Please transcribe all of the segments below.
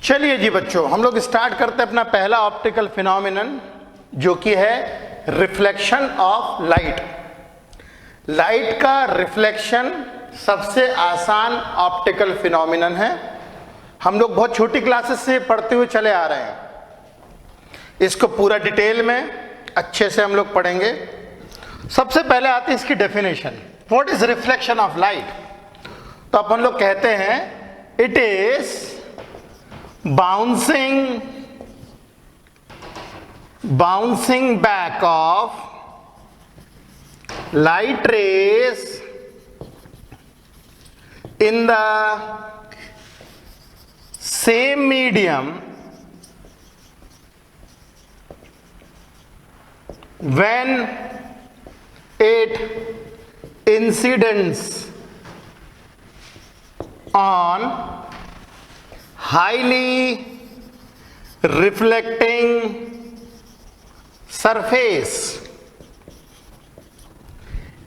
चलिए जी बच्चों, हम लोग स्टार्ट करते हैं अपना पहला ऑप्टिकल फिनोमिनन, जो कि है रिफ्लेक्शन ऑफ लाइट। लाइट का रिफ्लेक्शन सबसे आसान ऑप्टिकल फिनोमिनन है। हम लोग बहुत छोटी क्लासेस से पढ़ते हुए चले आ रहे हैं। इसको पूरा डिटेल में अच्छे से हम लोग पढ़ेंगे। सबसे पहले आती है इसकी definition, what is reflection of light. तो अपन लोग कहते हैं it is bouncing back of light rays in the same medium when it incidents on highly reflecting surface.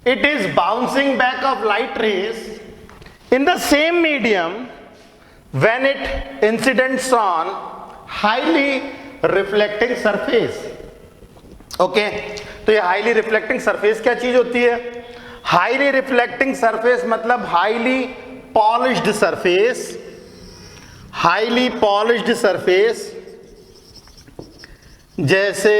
It is bouncing back of light rays in the same medium when it incidents on highly reflecting surface. Okay, तो ये highly reflecting surface क्या चीज होती है? Highly reflecting surface मतलब highly polished surface. Highly polished surface जैसे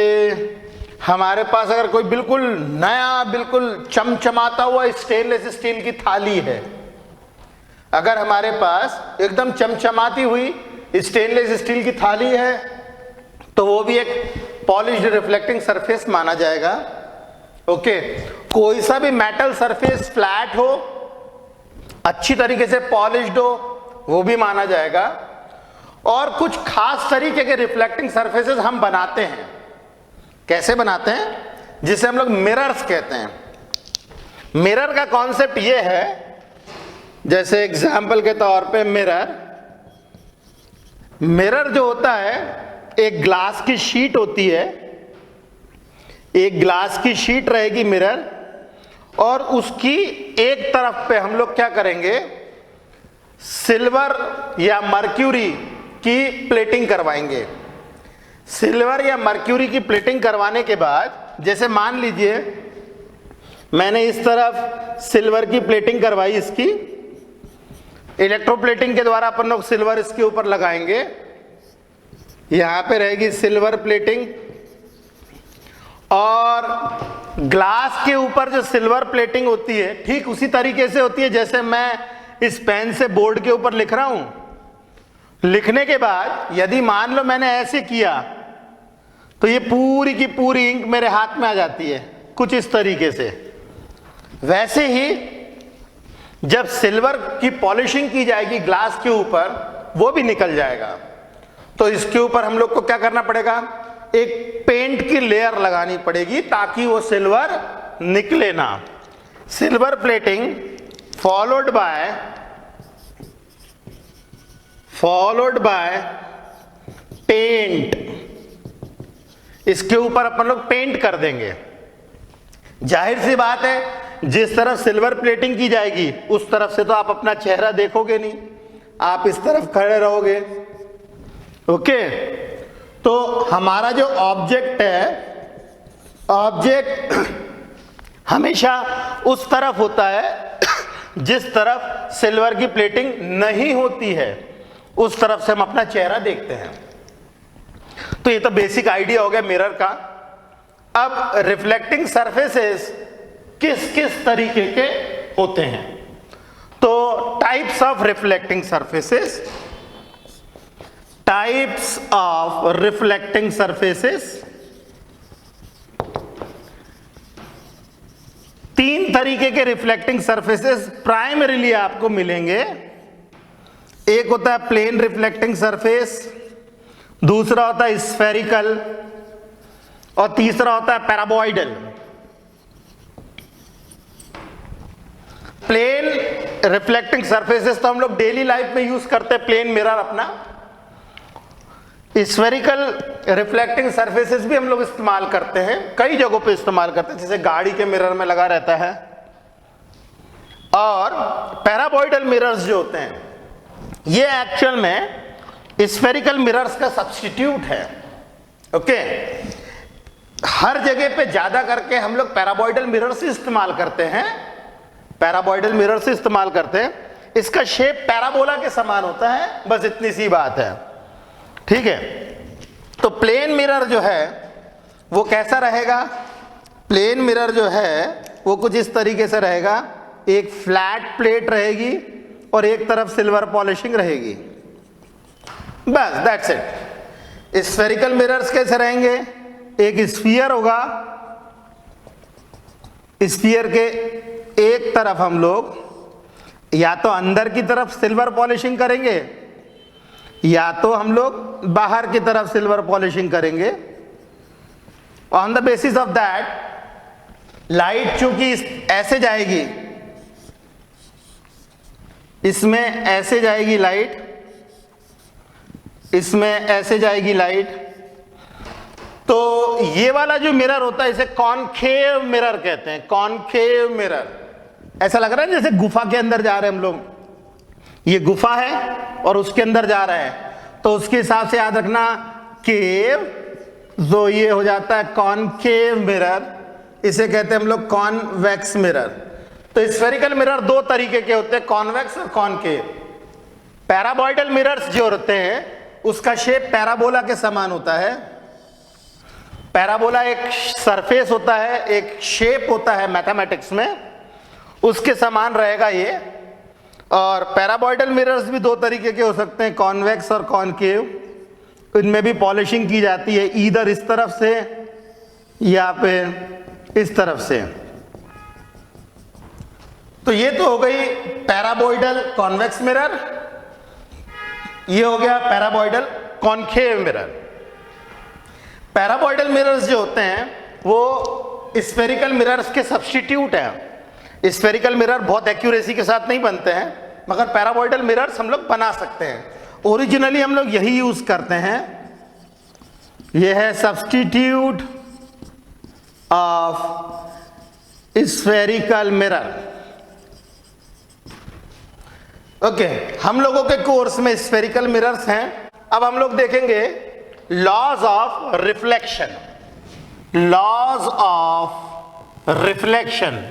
हमारे पास अगर कोई बिल्कुल नया, बिल्कुल चमचमाता हुआ स्टेनलेस स्टील की थाली है, अगर हमारे पास एकदम चमचमाती हुई स्टेनलेस स्टील की थाली है तो वो भी एक पॉलिश्ड रिफ्लेक्टिंग सरफेस माना जाएगा। ओके, कोई सा भी मेटल सरफेस फ्लैट हो, अच्छी तरीके से पॉलिश्ड हो, वो भी माना जाएगा। और कुछ खास तरीके के रिफ्लेक्टिंग सरफेसेस हम बनाते हैं। कैसे बनाते हैं? जिसे हम लोग मिरर्स कहते हैं। मिरर का कॉन्सेप्ट ये है, जैसे एग्जाम्पल के तौर पे मिरर जो होता है, एक ग्लास की शीट होती है। एक ग्लास की शीट रहेगी मिरर, और उसकी एक तरफ पे हम लोग क्या करेंगे, सिल्वर या मर्क्यूरी की प्लेटिंग करवाएंगे। सिल्वर या मर्क्यूरी की प्लेटिंग करवाने के बाद, जैसे मान लीजिए मैंने इस तरफ सिल्वर की प्लेटिंग करवाई, इसकी इलेक्ट्रोप्लेटिंग के द्वारा अपन लोग सिल्वर इसके ऊपर लगाएंगे। यहां पे रहेगी सिल्वर प्लेटिंग, और ग्लास के ऊपर जो सिल्वर प्लेटिंग होती है ठीक उसी तरीके से होती है जैसे मैं इस पेन से बोर्ड के ऊपर लिख रहा हूं। लिखने के बाद यदि मान लो मैंने ऐसे किया तो ये पूरी की पूरी इंक मेरे हाथ में आ जाती है, कुछ इस तरीके से। वैसे ही जब सिल्वर की पॉलिशिंग की जाएगी ग्लास के ऊपर, वो भी निकल जाएगा। तो इसके ऊपर हम लोग को क्या करना पड़ेगा, एक पेंट की लेयर लगानी पड़ेगी ताकि वो सिल्वर निकले ना। Silver plating followed by paint. इसके ऊपर अपन लोग पेंट कर देंगे। जाहिर सी बात है, जिस तरफ सिल्वर प्लेटिंग की जाएगी उस तरफ से तो आप अपना चेहरा देखोगे नहीं, आप इस तरफ खड़े रहोगे। ओके, तो हमारा जो ऑब्जेक्ट है, ऑब्जेक्ट हमेशा उस तरफ होता है जिस तरफ सिल्वर की प्लेटिंग नहीं होती है, उस तरफ से हम अपना चेहरा देखते हैं। तो ये तो बेसिक आइडिया हो गया मिरर का। अब रिफ्लेक्टिंग सरफेसेस किस किस तरीके के होते हैं? तो types of reflecting surfaces, types of reflecting surfaces. तीन तरीके के रिफ्लेक्टिंग सरफेसेस प्राइमरीली आपको मिलेंगे। एक होता है प्लेन रिफ्लेक्टिंग सरफेस, दूसरा होता है स्फेरिकल, और तीसरा होता है पैराबॉइडल। प्लेन रिफ्लेक्टिंग सरफेसेस तो हम लोग डेली लाइफ में यूज करते हैं, प्लेन मिरर अपना। स्फेरिकल रिफ्लेक्टिंग सरफेसेस भी हम लोग इस्तेमाल करते हैं, कई जगहों पे इस्तेमाल करते हैं, जैसे गाड़ी के मिरर में लगा रहता है। और पैराबॉइडल मिरर्स जो होते हैं, ये एक्चुअल में स्फेरिकल मिरर्स का सब्स्टिट्यूट है। ओके, हर जगह पे ज्यादा करके हम लोग पैराबॉइडल मिरर से इस्तेमाल करते हैं, पैराबॉइडल मिरर से इस्तेमाल करते हैं। इसका शेप पैराबोला के समान होता है, बस इतनी सी बात है, ठीक है। तो प्लेन मिरर जो है वो कैसा रहेगा? प्लेन मिरर जो है वो कुछ इस तरीके से रहेगा, एक फ्लैट प्लेट रहेगी और एक तरफ सिल्वर पॉलिशिंग रहेगी, बस दैट्स इट। स्फेरिकल मिरर्स कैसे रहेंगे? एक स्फीयर होगा, स्फीयर के एक तरफ हम लोग या तो अंदर की तरफ सिल्वर पॉलिशिंग करेंगे या तो हम लोग बाहर की तरफ सिल्वर पॉलिशिंग करेंगे। On the basis of that light चूंकि ऐसे जाएगी, इसमें ऐसे जाएगी लाइट, इसमें ऐसे जाएगी लाइट, तो ये वाला जो मिरर होता है इसे कॉनकेव मिरर कहते हैं। कॉनकेव मिरर, ऐसा लग रहा है जैसे गुफा के अंदर जा रहे हैं हम लोग, ये गुफा है और उसके अंदर जा रहे हैं, तो उसके हिसाब से याद रखना केव, जो ये हो जाता है कॉनकेव मिरर, इसे कहते हैं हम लोग कॉन्वेक्स मिरर। तो स्फेरिकल मिरर दो तरीके के होते हैं, कॉन्वेक्स और कॉनकेव। पैराबॉइडल मिरर्स जो होते हैं उसका शेप पैराबोला के समान होता है। पैराबोला एक सरफेस होता है, एक शेप होता है मैथमेटिक्स में, उसके समान रहेगा ये। और पैराबॉइडल मिरर्स भी दो तरीके के हो सकते हैं, कॉन्वेक्स और कॉनकेव। इनमें भी पॉलिशिंग की जाती है, ईदर इस तरफ से या फिर इस तरफ से। तो ये तो हो गई पैराबॉइडल कॉन्वेक्स मिरर, ये हो गया पैराबॉइडल कॉनकेव मिरर। पैराबॉइडल मिरर्स जो होते हैं वो स्फेरिकल मिरर्स के सब्स्टिट्यूट हैं। स्फेरिकल मिरर बहुत एक्यूरेसी के साथ नहीं बनते हैं, मगर पैराबॉइडल मिरर्स हम लोग बना सकते हैं। ओरिजिनली हम लोग यही यूज करते हैं। यह है substitute of spherical mirror. Okay, हम लोगों के कोर्स में स्फेरिकल मिरर्स हैं। अब हम लोग देखेंगे laws of reflection. Laws of reflection,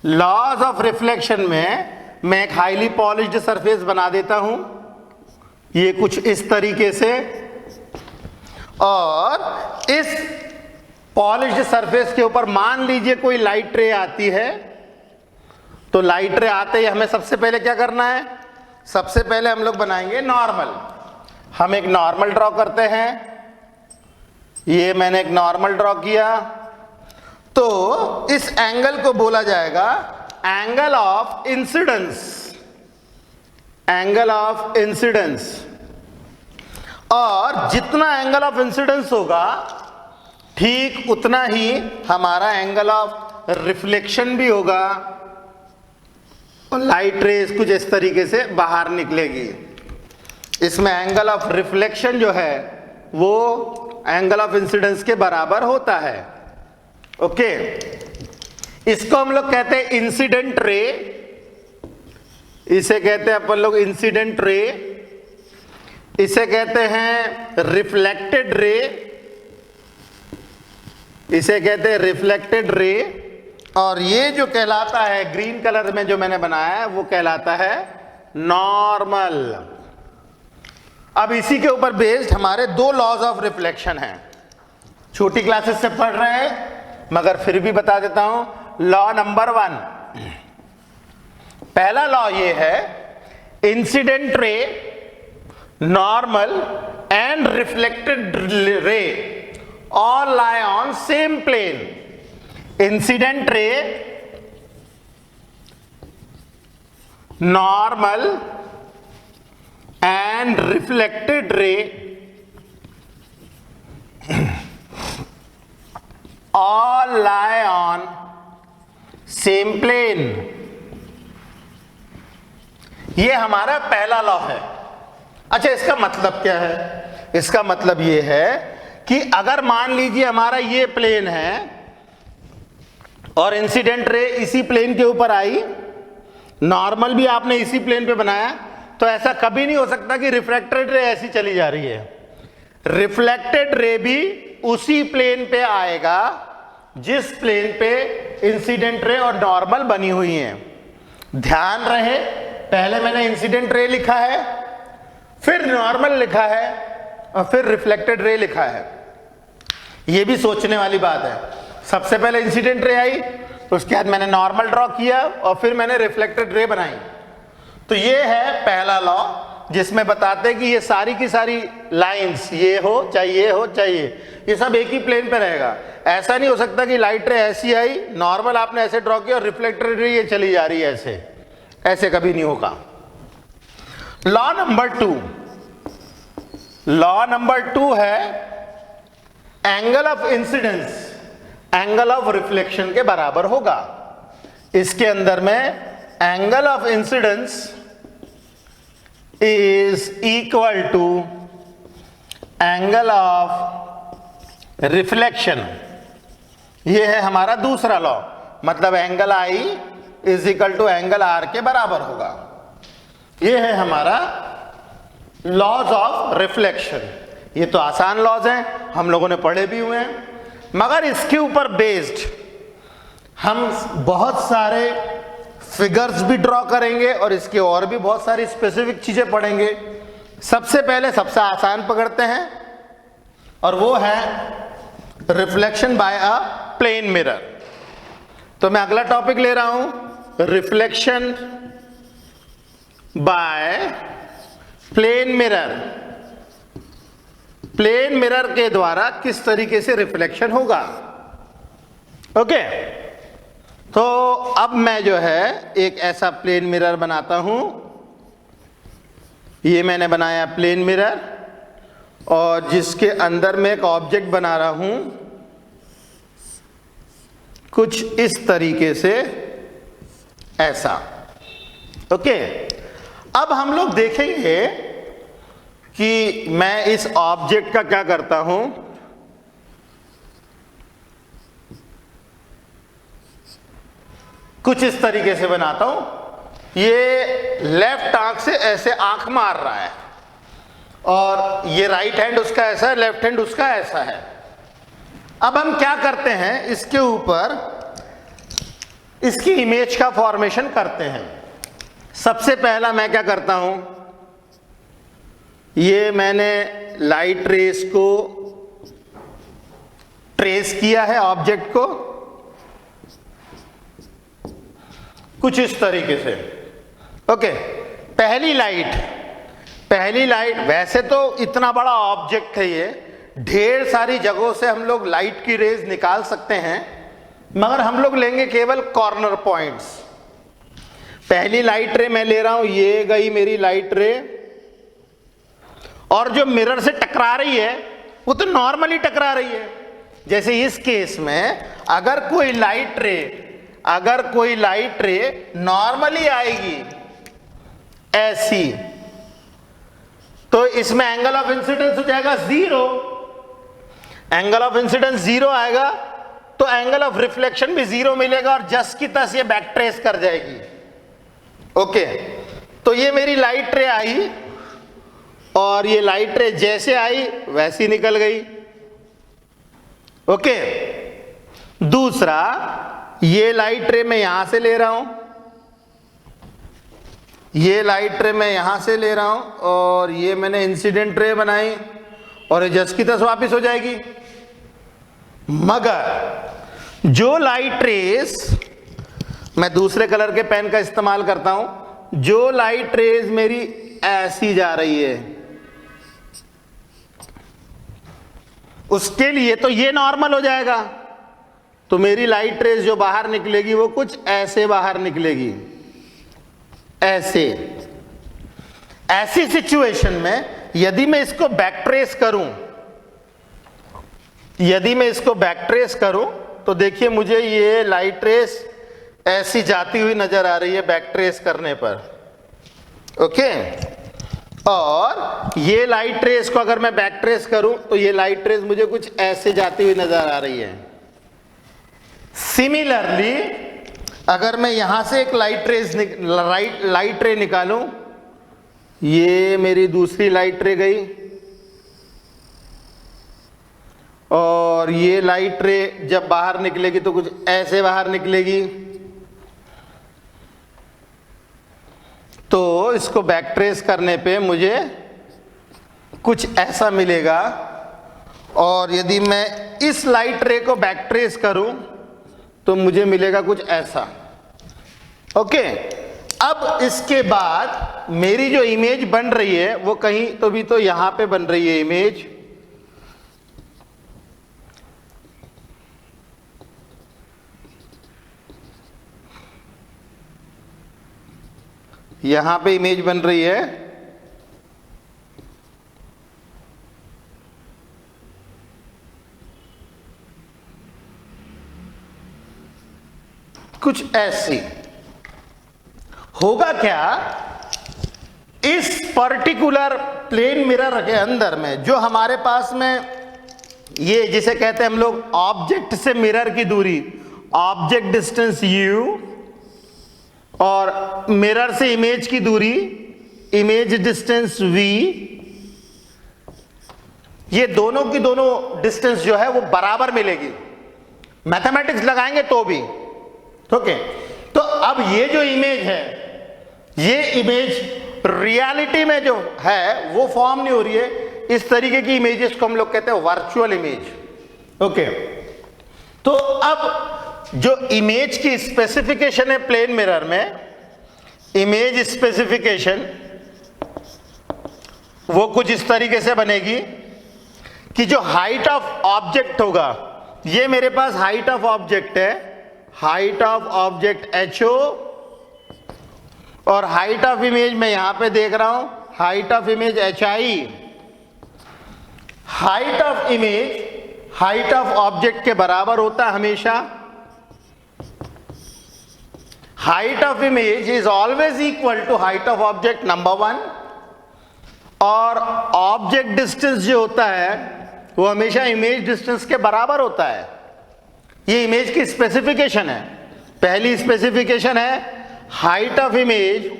laws of reflection में मैं एक हाईली पॉलिश्ड सरफेस बना देता हूं, ये कुछ इस तरीके से, और इस पॉलिश्ड सरफेस के ऊपर मान लीजिए कोई लाइट रे आती है। तो लाइट रे आते ही हमें सबसे पहले क्या करना है? सबसे पहले हम लोग बनाएंगे नॉर्मल। हम एक नॉर्मल ड्रॉ करते हैं, ये मैंने एक नॉर्मल ड्रॉ किया, तो इस एंगल को बोला जाएगा angle of incidence. Angle of incidence, और जितना एंगल ऑफ इंसिडेंस होगा ठीक उतना ही हमारा एंगल ऑफ रिफ्लेक्शन भी होगा, और लाइट रेज कुछ इस तरीके से बाहर निकलेगी। इसमें एंगल ऑफ रिफ्लेक्शन जो है वो एंगल ऑफ इंसिडेंस के बराबर होता है। ओके, इसको हम लोग कहते हैं इंसिडेंट रे, इसे कहते हैं अपन लोग इंसिडेंट रे, इसे कहते हैं रिफ्लेक्टेड रे, इसे कहते हैं रिफ्लेक्टेड रे, और ये जो कहलाता है ग्रीन कलर में जो मैंने बनाया है वो कहलाता है नॉर्मल। अब इसी के ऊपर बेस्ड हमारे दो लॉज ऑफ रिफ्लेक्शन हैं। छोटी क्लासेस से पढ़ रहे हैं मगर फिर भी बता देता हूं। लॉ नंबर 1, पहला लॉ ये है, incident ray, normal and reflected ray all lie on same plane. Incident ray, normal and reflected ray all lie on same plane। ये हमारा पहला लॉ है। अच्छा, इसका मतलब क्या है? इसका मतलब ये है कि अगर मान लीजिए हमारा ये प्लेन है और इंसिडेंट रे इसी प्लेन के ऊपर आई, नॉर्मल भी आपने इसी प्लेन पे बनाया, तो ऐसा कभी नहीं हो सकता कि रिफ्रैक्टेड रे ऐसी चली जा रही है। रिफ्लेक्टेड रे भी उसी प्लेन पे आएगा जिस प्लेन पे इंसिडेंट रे और नॉर्मल बनी हुई है। ध्यान रहे, पहले मैंने इंसिडेंट रे लिखा है, फिर नॉर्मल लिखा है और फिर रिफ्लेक्टेड रे लिखा है। यह भी सोचने वाली बात है। सबसे पहले इंसिडेंट रे आई, उसके बाद मैंने नॉर्मल ड्रॉ किया और फिर मैंने रिफ्लेक्टेड रे बनाई। तो ये है पहला लॉ जिसमें बताते हैं कि ये सारी की सारी लाइंस, ये हो चाहे ये हो चाहे ये सब एक ही प्लेन पे रहेगा। ऐसा नहीं हो सकता कि लाइट रे ऐसी आई, नॉर्मल आपने ऐसे ड्रॉ किया और रिफ्लेक्टेड रे ये चली जा रही है ऐसे, ऐसे कभी नहीं होगा। लॉ नंबर टू है angle of incidence angle of reflection के बराबर होगा। इसके अंदर में angle of incidence is equal to angle of reflection. ये है हमारा दूसरा लॉ, मतलब angle I is equal to angle R के बराबर होगा। ये है हमारा लॉज ऑफ रिफ्लेक्शन। ये तो आसान लॉज हैं, हम लोगों ने पढ़े भी हुए हैं, मगर इसके ऊपर बेस्ड हम बहुत सारे फिगर्स भी ड्रॉ करेंगे और इसके और भी बहुत सारी स्पेसिफिक चीजें पढ़ेंगे। सबसे पहले सबसे आसान पकड़ते हैं और वो है reflection by a plane mirror. तो मैं अगला टॉपिक ले रहा हूं, reflection by plane mirror. Plane mirror के द्वारा किस तरीके से रिफ्लेक्शन होगा। ओके, तो अब मैं जो है एक ऐसा प्लेन मिरर बनाता हूं। ये मैंने बनाया प्लेन मिरर और जिसके अंदर मैं एक ऑब्जेक्ट बना रहा हूं कुछ इस तरीके से, ऐसा। ओके, अब हम लोग देखेंगे कि मैं इस ऑब्जेक्ट का क्या करता हूं। कुछ इस तरीके से बनाता हूं। ये लेफ्ट आंख से ऐसे आंख मार रहा है और ये राइट हैंड उसका ऐसा है, लेफ्ट हैंड उसका ऐसा है। अब हम क्या करते हैं, इसके ऊपर इसकी इमेज का फॉर्मेशन करते हैं। सबसे पहला मैं क्या करता हूं, ये मैंने लाइट रेस को ट्रेस किया है ऑब्जेक्ट को कुछ इस तरीके से। ओके, पहली लाइट, वैसे तो इतना बड़ा ऑब्जेक्ट है ये, ढेर सारी जगहों से हम लोग लाइट की रेज निकाल सकते हैं, मगर हम लोग लेंगे केवल कॉर्नर पॉइंट्स। पहली लाइट रे मैं ले रहा हूं, ये गई मेरी लाइट रे, और जो मिरर से टकरा रही है वो तो नॉर्मली टकरा रही है। जैसे इस केस में अगर कोई लाइट रे नॉर्मली आएगी ऐसी, तो इसमें एंगल ऑफ इंसिडेंस हो जाएगा 0। एंगल ऑफ इंसिडेंस 0 आएगा तो एंगल ऑफ रिफ्लेक्शन भी 0 मिलेगा और जस की तस ये बैक ट्रेस कर जाएगी। ओके, तो ये मेरी लाइट रे आई और ये लाइट रे जैसे आई वैसी निकल गई। ओके, दूसरा, ये लाइट रे मैं यहां से ले रहा हूं, ये लाइट रे मैं यहां से ले रहा हूं और ये मैंने इंसिडेंट रे बनाई और ये जस की तस वापिस हो जाएगी। मगर जो लाइट रेस, मैं दूसरे कलर के पेन का इस्तेमाल करता हूं, जो लाइट रेस मेरी ऐसी जा रही है उसके लिए तो ये नॉर्मल हो जाएगा, तो मेरी लाइट रेस जो बाहर निकलेगी वो कुछ ऐसे बाहर निकलेगी, ऐसी सिचुएशन में यदि मैं इसको बैक ट्रेस करूं तो देखिए मुझे ये लाइट रेस ऐसी जाती हुई नजर आ रही है बैक ट्रेस करने पर। ओके, और ये लाइट रेस को अगर मैं बैक ट्रेस करूं तो ये लाइट रेस मुझे कुछ ऐसे जाती हुई नजर आ रही है। सिमिलरली अगर मैं यहां से एक लाइट रे निकालूं ये मेरी दूसरी लाइट रे गई और ये लाइट रे जब बाहर निकलेगी तो कुछ ऐसे बाहर निकलेगी। तो इसको बैक ट्रेस करने पे मुझे कुछ ऐसा मिलेगा। और यदि मैं इस लाइट रे को बैक ट्रेस करूं तो मुझे मिलेगा कुछ ऐसा। ओके, अब इसके बाद मेरी जो इमेज बन रही है वो कहीं तो भी तो यहां पे बन रही है इमेज। यहां पे इमेज बन रही है। कुछ ऐसी होगा क्या, इस पर्टिकुलर प्लेन मिरर के अंदर में जो हमारे पास में ये जिसे कहते हैं हम लोग ऑब्जेक्ट से मिरर की दूरी, ऑब्जेक्ट डिस्टेंस u और मिरर से इमेज की दूरी, इमेज डिस्टेंस v, ये दोनों की दोनों डिस्टेंस जो है वो बराबर मिलेगी, मैथमेटिक्स लगाएंगे तो भी। ओके, तो अब ये जो इमेज है, ये इमेज रियलिटी में जो है वो फॉर्म नहीं हो रही है। इस तरीके की इमेजेस को हम लोग कहते हैं वर्चुअल इमेज। ओके, तो अब जो इमेज की स्पेसिफिकेशन है प्लेन मिरर में, इमेज स्पेसिफिकेशन वो कुछ इस तरीके से बनेगी कि जो हाइट ऑफ ऑब्जेक्ट होगा, ये मेरे पास हाइट ऑफ ऑब्जेक्ट है, हाइट ऑफ ऑब्जेक्ट HO, और हाइट ऑफ इमेज मैं यहां पे देख रहा हूं, height of image HI। Height of image height of object के बराबर होता है हमेशा। Height of image is always equal to height of object, number 1। और ऑब्जेक्ट डिस्टेंस जो होता है वो हमेशा इमेज डिस्टेंस के बराबर होता है। ये इमेज की स्पेसिफिकेशन है। पहली स्पेसिफिकेशन है height of image,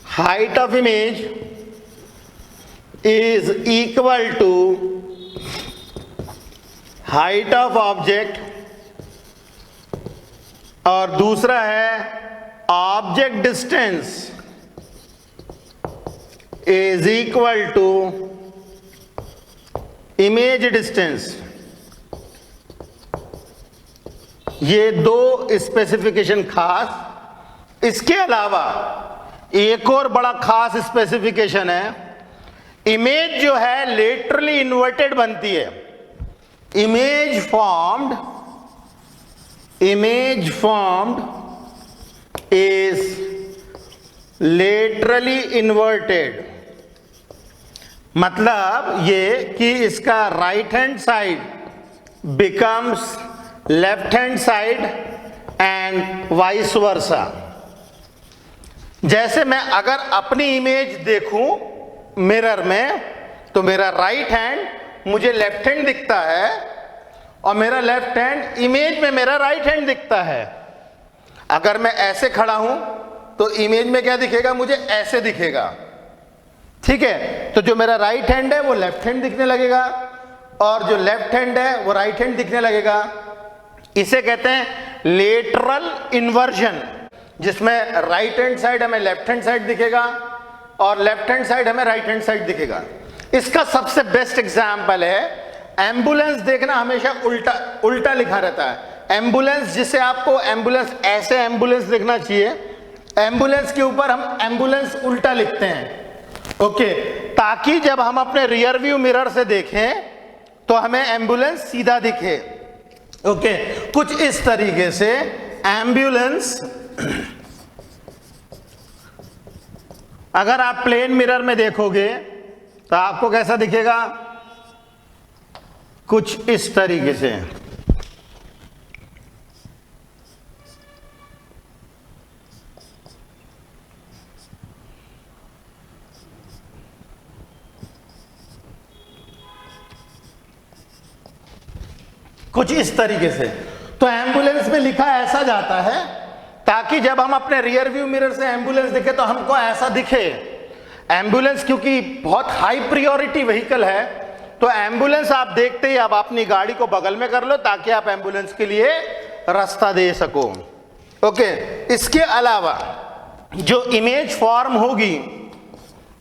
height of image is equal to height of object, और दूसरा है object distance is equal to image distance. ये दो स्पेसिफिकेशन खास। इसके अलावा एक और बड़ा खास स्पेसिफिकेशन है, इमेज जो है लेटरली इन्वर्टेड बनती है। Image formed is laterally inverted. मतलब ये कि इसका right hand side becomes left hand side and vice versa. जैसे मैं अगर अपनी इमेज देखूं मिरर में तो मेरा राइट हैंड मुझे लेफ्ट हैंड दिखता है और मेरा लेफ्ट हैंड इमेज में मेरा राइट हैंड दिखता है। अगर मैं ऐसे खड़ा हूं तो इमेज में क्या दिखेगा, मुझे ऐसे दिखेगा। ठीक है, तो जो मेरा राइट हैंड है वो लेफ्ट हैंड दिखने लगेगा और जो लेफ्ट हैंड है वो राइट हैंड दिखने लगेगा। इसे कहते हैं लेटरल इन्वर्जन, जिसमें राइट हैंड साइड हमें लेफ्ट हैंड साइड दिखेगा और लेफ्ट हैंड साइड हमें राइट हैंड साइड दिखेगा। इसका सबसे बेस्ट एग्जांपल है एम्बुलेंस। देखना हमेशा उल्टा उल्टा लिखा रहता है एम्बुलेंस, जिसे आपको एम्बुलेंस ऐसे एम्बुलेंस लिखना चाहिए। एम्बुलेंस के ऊपर हम एम्बुलेंस उल्टा लिखते हैं। ओके, ताकि जब हम अपने रियर व्यू मिरर से देखें तो हमें एम्बुलेंस सीधा दिखे। ओके, कुछ इस तरीके से एम्बुलेंस अगर आप प्लेन मिरर में देखोगे तो आपको कैसा दिखेगा, कुछ इस तरीके से। कुछ इस तरीके से। तो एम्बुलेंस में लिखा ऐसा जाता है ताकि जब हम अपने रियर व्यू मिरर से एम्बुलेंस दिखे तो हमको ऐसा दिखे। एम्बुलेंस क्योंकि बहुत हाई प्रायोरिटी व्हीकल है, तो एम्बुलेंस आप देखते ही आप अपनी गाड़ी को बगल में कर लो ताकि आप एम्बुलेंस के लिए रास्ता दे सको। ओके, इसके अलावा जो इमेज फॉर्म होगी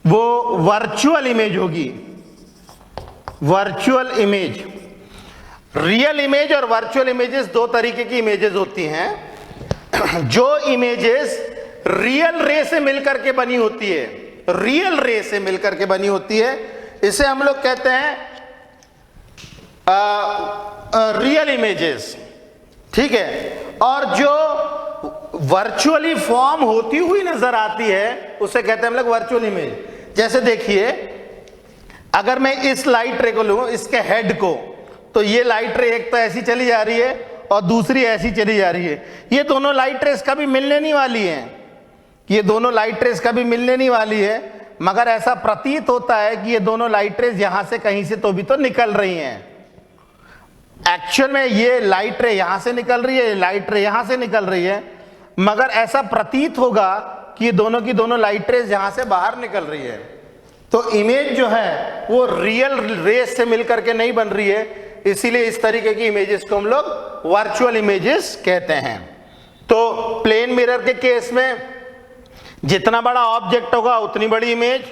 वो वर्चुअल इमेज होगी। वर्चुअल इमेज, रियल इमेज और वर्चुअल इमेजेस दो तरीके की इमेजेस होती हैं। जो इमेजेस रियल रे से मिलकर के बनी होती है, रियल रे से मिलकर के बनी होती है, इसे हम लोग कहते हैं रियल इमेजेस, ठीक है। और जो वर्चुअली फॉर्म होती हुई नजर आती है उसे कहते हैं हम लोग वर्चुअल इमेज। जैसे देखिए, अगर मैं इस लाइट रे को लूं, इसके हेड को, तो ये लाइट रे एक तो ऐसी चली जा रही है और दूसरी ऐसी चली जा रही है। ये दोनों लाइट रेस कभी मिलने नहीं वाली हैं, ये दोनों लाइट रेस कभी मिलने नहीं वाली है, मगर ऐसा प्रतीत होता है कि ये दोनों लाइट रेस यहां से कहीं से तो भी तो निकल रही हैं। एक्चुअल में ये लाइट रे यहां से निकल रही है, लाइट रे यहां से निकल रही है, मगर ऐसा प्रतीत होगा कि ये दोनों की दोनों लाइट रेस यहां से बाहर निकल रही है। तो इमेज जो है वो रियल रेस से मिलकर के नहीं बन रही है, इसीलिए इस तरीके की इमेजेस को हम लोग वर्चुअल इमेजेस कहते हैं। तो प्लेन मिरर के केस में जितना बड़ा ऑब्जेक्ट होगा उतनी बड़ी इमेज,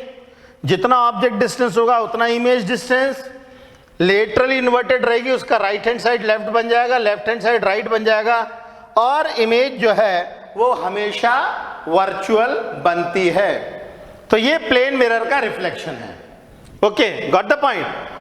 जितना ऑब्जेक्ट डिस्टेंस होगा उतना इमेज डिस्टेंस। लेटरली इन्वर्टेड रहेगी, उसका राइट हैंड साइड लेफ्ट बन जाएगा, लेफ्ट हैंड साइड राइट बन जाएगा, और इमेज जो है वो हमेशा वर्चुअल बनती है। तो ये प्लेन मिरर का रिफ्लेक्शन है। Okay, got the point.